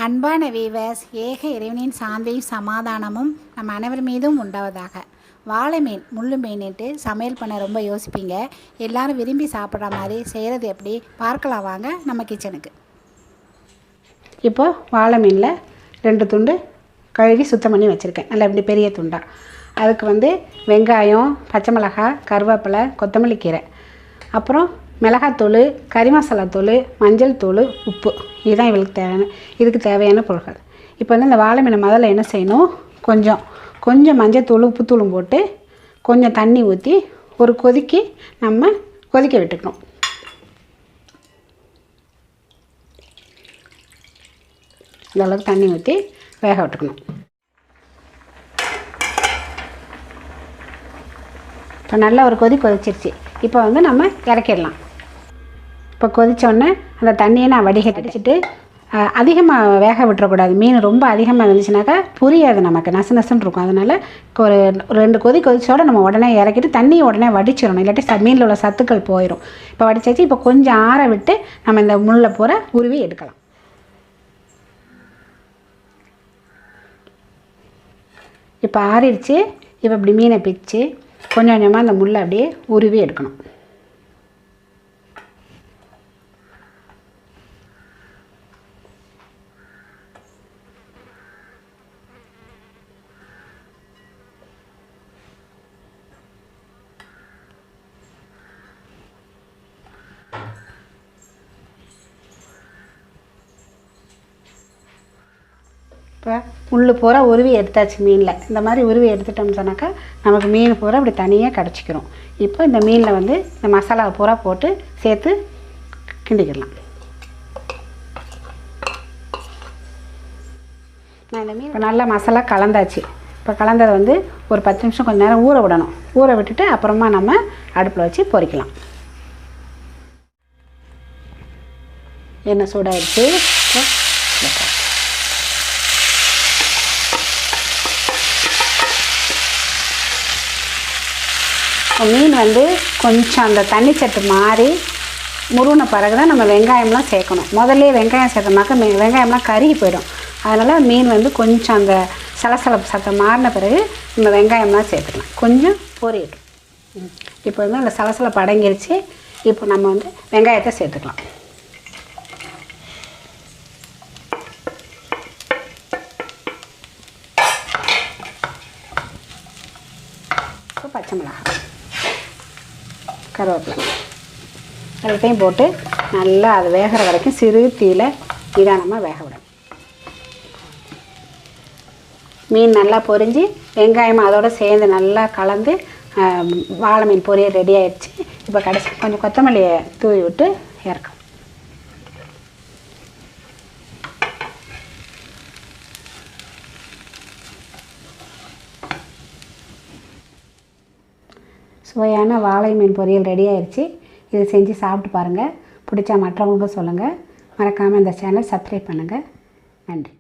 அன்பான வீவர்ஸ், ஏக இறைவனின் சாந்தியும் சமாதானமும் நம்ம அனைவர் மீதும் உண்டாவதாக. வாழை மீன் முள்ளு மீன்ட்டு சமையல் பண்ண ரொம்ப யோசிப்பீங்க. எல்லோரும் விரும்பி சாப்பிட்ற மாதிரி செய்கிறது எப்படி பார்க்கலாம் வாங்க நம்ம கிச்சனுக்கு. இப்போது வாழை மீனில் 2 துண்டு கழுவி சுத்தம் பண்ணி வச்சுருக்கேன், நல்லா இப்படி பெரிய துண்டாக. அதுக்கு வெங்காயம், பச்சை மிளகாய், கருவேப்பிலை, கொத்தமல்லி கீரை, அப்புறம் மிளகாத்தூள், கறி மசாலாத்தூள், மஞ்சள் தூள், உப்பு, இதுதான் இதுக்கு தேவையான பொருட்கள். இப்போ இந்த வாழை மீனை முதல்ல என்ன செய்யணும், கொஞ்சம் மஞ்சள் தூள், உப்புத்தூளும் போட்டு கொஞ்சம் தண்ணி ஊற்றி ஒரு கொதிக்கு நம்ம கொதிக்க விட்டுக்கணும். இந்த அளவுக்கு தண்ணி ஊற்றி வேக விட்டுக்கணும். இப்போ நல்லா ஒரு கொதிச்சிருச்சு. இப்போ நம்ம இறக்கிடலாம். இப்போ கொதித்தோடனே அந்த தண்ணியை நான் வடிகட்டிட்டு, அதிகமாக வேக விட்டுறக்கூடாது. மீன் ரொம்ப அதிகமாக இருந்துச்சுனாக்கா புரியாது, நமக்கு நசுன்னு இருக்கும். அதனால் ஒரு 2 கொதிச்சோட நம்ம உடனே இறக்கிட்டு தண்ணியை உடனே வடிச்சிடணும், இல்லாட்டி மீனில் உள்ள சத்துக்கள் போயிடும். இப்போ வடிச்சாச்சு. இப்போ கொஞ்சம் ஆற விட்டு நம்ம இந்த முள்ளை பூரா உருவி எடுக்கலாம். இப்போ ஆறிடுச்சு. இப்போ இப்படி மீனை பிச்சு கொஞ்சம் கொஞ்சமாக அந்த முள்ளை அப்படியே உருவி எடுக்கணும். இப்போ முள் பூரா உருவி எடுத்தாச்சு மீனில். இந்த மாதிரி உருவி எடுத்துட்டோம்னு சொன்னாக்கா நமக்கு மீன் பூரா அப்படி தனியாக கிடச்சிக்கிறோம். இப்போ இந்த மீனில் இந்த மசாலாவை பூரா போட்டு சேர்த்து கிண்டிக்கிடலாம். நான் இந்த மீன் இப்போ நல்லா மசாலா கலந்தாச்சு. இப்போ கலந்ததை ஒரு 10 நிமிஷம் கொஞ்சம் நேரம் ஊற விடணும். ஊற விட்டுட்டு அப்புறமா நம்ம அடுப்பில் வச்சு பொரிக்கலாம். எண்ணெய் சூடாகிடுச்சு. மீன் கொஞ்சம் அந்த தண்ணி சத்து மாறி முருகின பிறகு தான் நம்ம வெங்காயம்லாம் சேர்க்கணும். முதல்ல வெங்காயம் சேர்த்தோம்னாக்கா வெங்காயம்லாம் கருகி போயிடும். அதனால் மீன் கொஞ்சம் அந்த சலசலப்பு சத்தம் மாறின பிறகு நம்ம வெங்காயம்லாம் சேர்த்துக்கலாம். கொஞ்சம் பொரியட்டும். இப்போ அந்த சலசலப்பு அடங்கிருச்சு. இப்போ நம்ம வெங்காயத்தை சேர்த்துக்கலாம். இப்போ பச்சை மிளகாய், கருவேப்பிலை எல்லாத்தையும் போட்டு நல்லா அது வேகிற வரைக்கும் சிறு தீயில நிதானமாக வேக விடணும். மீன் நல்லா பொரிஞ்சு வெங்காயம் அதோடு சேர்ந்து நல்லா கலந்து வாழை மீன் பொரியல் ரெடி ஆகிடுச்சு. இப்போ கடைசி கொஞ்சம் கொத்தமல்லியை தூவி விட்டு இறக்கும். சுவையான வாழை மீன் பொரியல் ரெடி ஆயிடுச்சு. இதை செஞ்சு சாப்பிட்டு பாருங்கள். பிடிச்சா மற்றவங்களுக்கும் சொல்லுங்கள். மறக்காமல் இந்த சேனல் சப்ஸ்கிரைப் பண்ணுங்கள். நன்றி.